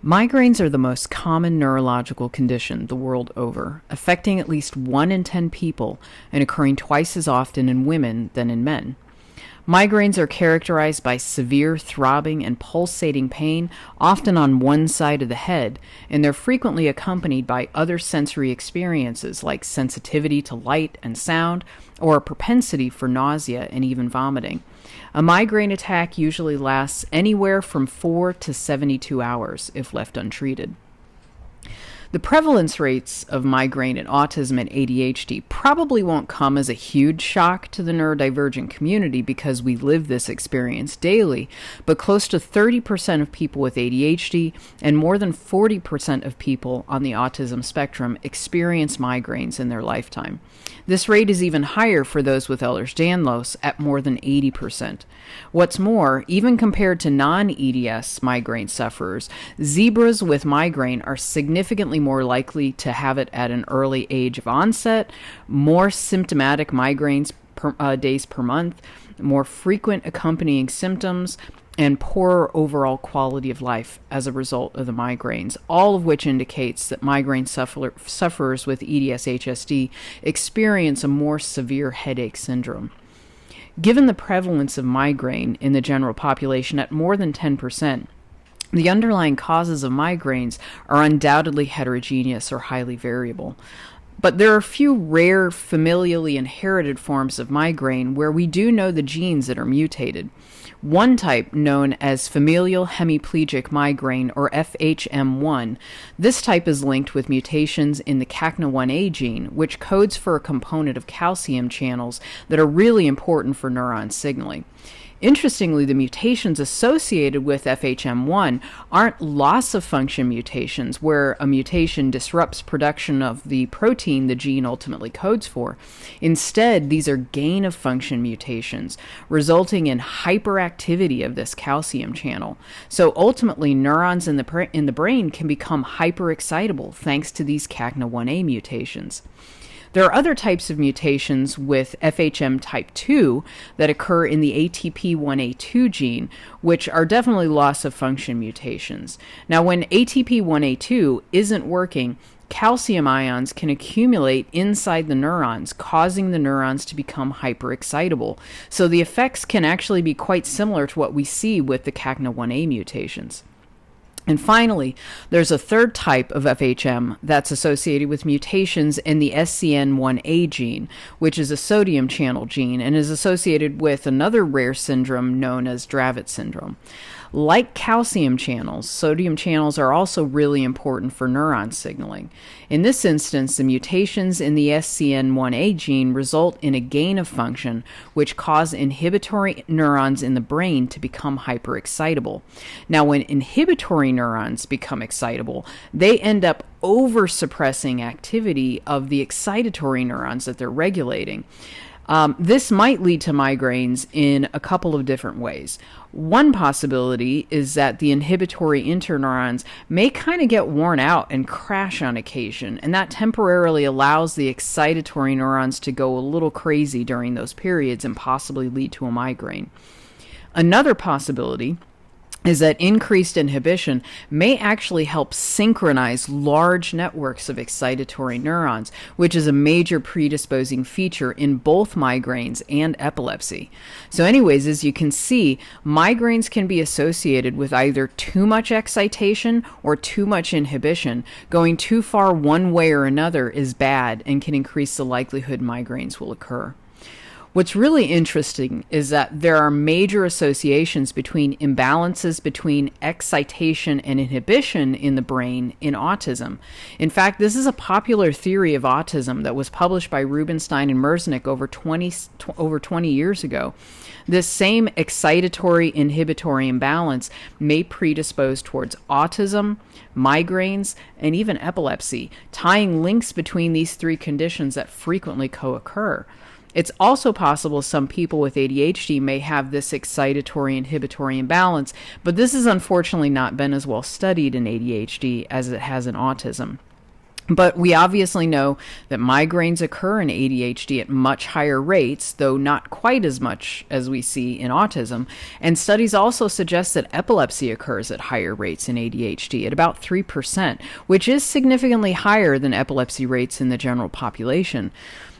Migraines are the most common neurological condition the world over, affecting at least 1 in 10 people and occurring twice as often in women than in men. Migraines are characterized by severe throbbing and pulsating pain, often on one side of the head, and they're frequently accompanied by other sensory experiences like sensitivity to light and sound, or a propensity for nausea and even vomiting. A migraine attack usually lasts anywhere from 4 to 72 hours if left untreated. The prevalence rates of migraine in autism and ADHD probably won't come as a huge shock to the neurodivergent community because we live this experience daily, but close to 30% of people with ADHD and more than 40% of people on the autism spectrum experience migraines in their lifetime. This rate is even higher for those with Ehlers-Danlos at more than 80%. What's more, even compared to non-EDS migraine sufferers, zebras with migraine are significantly more likely to have it at an early age of onset, more symptomatic migraines days per month, more frequent accompanying symptoms, and poorer overall quality of life as a result of the migraines, all of which indicates that migraine sufferers with EDS-HSD experience a more severe headache syndrome. Given the prevalence of migraine in the general population at more than 10%, the underlying causes of migraines are undoubtedly heterogeneous or highly variable. But there are a few rare familially inherited forms of migraine where we do know the genes that are mutated. One type, known as familial hemiplegic migraine, or FHM1, this type is linked with mutations in the CACNA1A gene, which codes for a component of calcium channels that are really important for neuron signaling. Interestingly, the mutations associated with FHM1 aren't loss-of-function mutations, where a mutation disrupts production of the protein the gene ultimately codes for. Instead, these are gain-of-function mutations, resulting in hyperactivity of this calcium channel. So ultimately, neurons in the brain can become hyperexcitable thanks to these CACNA1A mutations. There are other types of mutations with FHM type 2 that occur in the ATP1A2 gene, which are definitely loss-of-function mutations. Now, when ATP1A2 isn't working, calcium ions can accumulate inside the neurons, causing the neurons to become hyperexcitable. So the effects can actually be quite similar to what we see with the CACNA1A mutations. And finally, there's a third type of FHM that's associated with mutations in the SCN1A gene, which is a sodium channel gene and is associated with another rare syndrome known as Dravet syndrome. Like calcium channels, sodium channels are also really important for neuron signaling. In this instance, the mutations in the SCN1A gene result in a gain of function, which cause inhibitory neurons in the brain to become hyperexcitable. Now, when inhibitory neurons become excitable, they end up over-suppressing activity of the excitatory neurons that they're regulating. This might lead to migraines in a couple of different ways. One possibility is that the inhibitory interneurons may kind of get worn out and crash on occasion, and that temporarily allows the excitatory neurons to go a little crazy during those periods and possibly lead to a migraine. Another possibility is that increased inhibition may actually help synchronize large networks of excitatory neurons, which is a major predisposing feature in both migraines and epilepsy. So anyways, as you can see, migraines can be associated with either too much excitation or too much inhibition. Going too far one way or another is bad and can increase the likelihood migraines will occur. What's really interesting is that there are major associations between imbalances between excitation and inhibition in the brain in autism. In fact, this is a popular theory of autism that was published by Rubinstein and Merznick over 20 years ago. This same excitatory-inhibitory imbalance may predispose towards autism, migraines, and even epilepsy, tying links between these three conditions that frequently co-occur. It's also possible some people with ADHD may have this excitatory-inhibitory imbalance, but this has unfortunately not been as well studied in ADHD as it has in autism. But we obviously know that migraines occur in ADHD at much higher rates, though not quite as much as we see in autism. And studies also suggest that epilepsy occurs at higher rates in ADHD, at about 3%, which is significantly higher than epilepsy rates in the general population.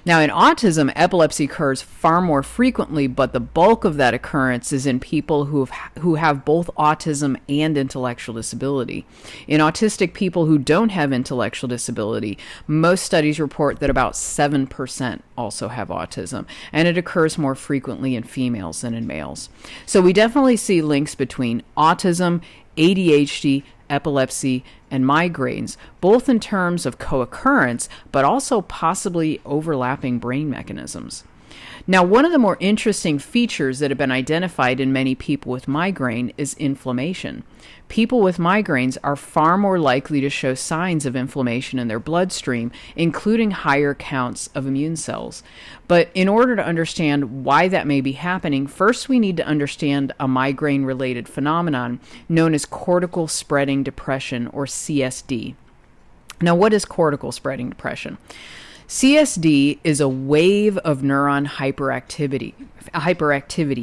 Now, in autism, epilepsy occurs far more frequently, but the bulk of that occurrence is in people who have both autism and intellectual disability. In autistic people who don't have intellectual disability, most studies report that about 7% also have autism, and it occurs more frequently in females than in males. So we definitely see links between autism, ADHD, epilepsy, and migraines, both in terms of co-occurrence, but also possibly overlapping brain mechanisms. Now, one of the more interesting features that have been identified in many people with migraine is inflammation. People with migraines are far more likely to show signs of inflammation in their bloodstream, including higher counts of immune cells. But in order to understand why that may be happening, first we need to understand a migraine-related phenomenon known as cortical spreading depression, or CSD. Now, what is cortical spreading depression? CSD is a wave of neuron hyperactivity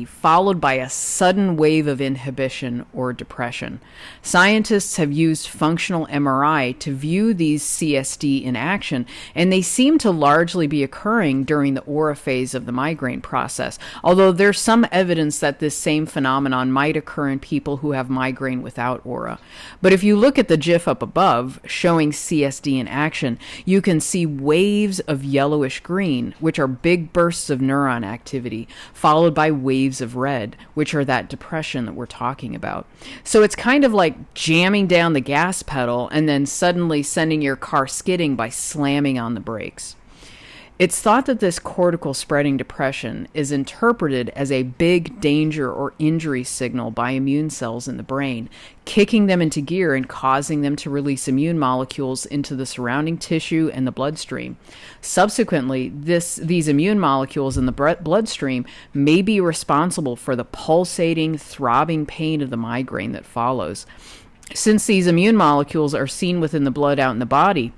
followed by a sudden wave of inhibition or depression. Scientists have used functional MRI to view these CSD in action, and they seem to largely be occurring during the aura phase of the migraine process, although there's some evidence that this same phenomenon might occur in people who have migraine without aura. But if you look at the GIF up above showing CSD in action, you can see waves of yellowish green, which are big bursts of neuron activity, followed by waves of red, which are that depression that we're talking about. So it's kind of like jamming down the gas pedal and then suddenly sending your car skidding by slamming on the brakes. It's thought that this cortical spreading depression is interpreted as a big danger or injury signal by immune cells in the brain, kicking them into gear and causing them to release immune molecules into the surrounding tissue and the bloodstream. Subsequently, these immune molecules in the bloodstream may be responsible for the pulsating, throbbing pain of the migraine that follows. Since these immune molecules are seen within the blood out in the body,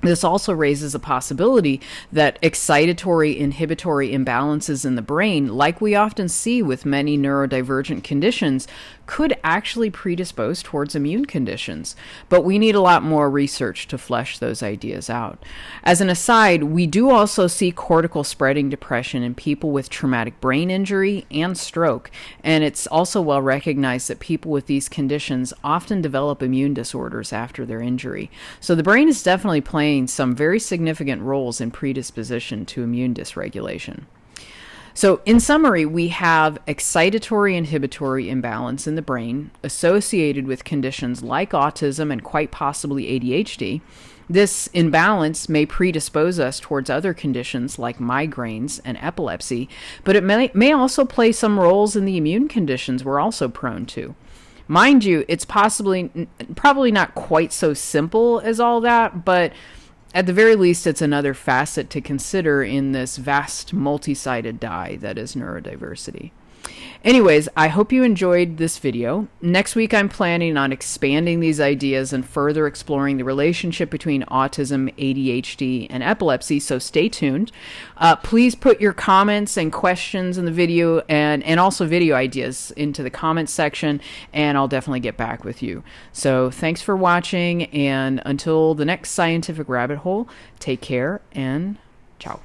this also raises a possibility that excitatory inhibitory imbalances in the brain, like we often see with many neurodivergent conditions, could actually predispose towards immune conditions. But we need a lot more research to flesh those ideas out. As an aside, we do also see cortical spreading depression in people with traumatic brain injury and stroke, and it's also well recognized that people with these conditions often develop immune disorders after their injury. So the brain is definitely playing some very significant roles in predisposition to immune dysregulation. So in summary, we have excitatory inhibitory imbalance in the brain associated with conditions like autism and quite possibly ADHD. This imbalance may predispose us towards other conditions like migraines and epilepsy, but it may also play some roles in the immune conditions we're also prone to. Mind you, it's probably not quite so simple as all that, but at the very least, it's another facet to consider in this vast multi-sided die that is neurodiversity. Anyways, I hope you enjoyed this video. Next week, I'm planning on expanding these ideas and further exploring the relationship between autism, ADHD, and epilepsy, so stay tuned. Please put your comments and questions in the video and also video ideas into the comments section, and I'll definitely get back with you. So thanks for watching, and until the next scientific rabbit hole, take care and ciao.